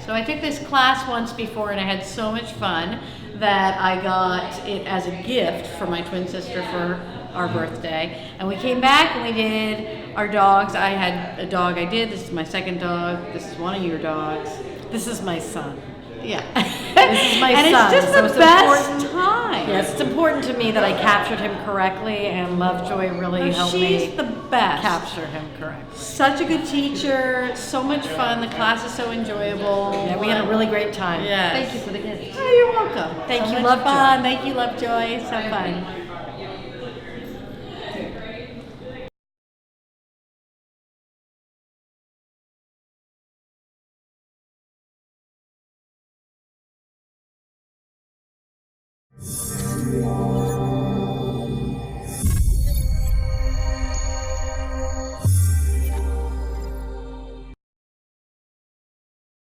So I took this class once before and I had so much fun that I got it as a gift for my twin sister for our birthday. And we came back and we did our dogs. I had a dog I did. This is my second dog. This is one of your dogs. This is my son. Yeah. This is my and son. it's just so the it's best important. time. Yes, it's important to me that I captured him correctly, and Lovejoy really helped me She's the best. capture him correctly. Such a good teacher. So much fun. The class is so enjoyable. Yeah, we had a really great time. Yes. Thank you for the gift. Oh, you're welcome. Thank So you, much Lovejoy. fun. Thank you, Lovejoy. So fun. Yeah.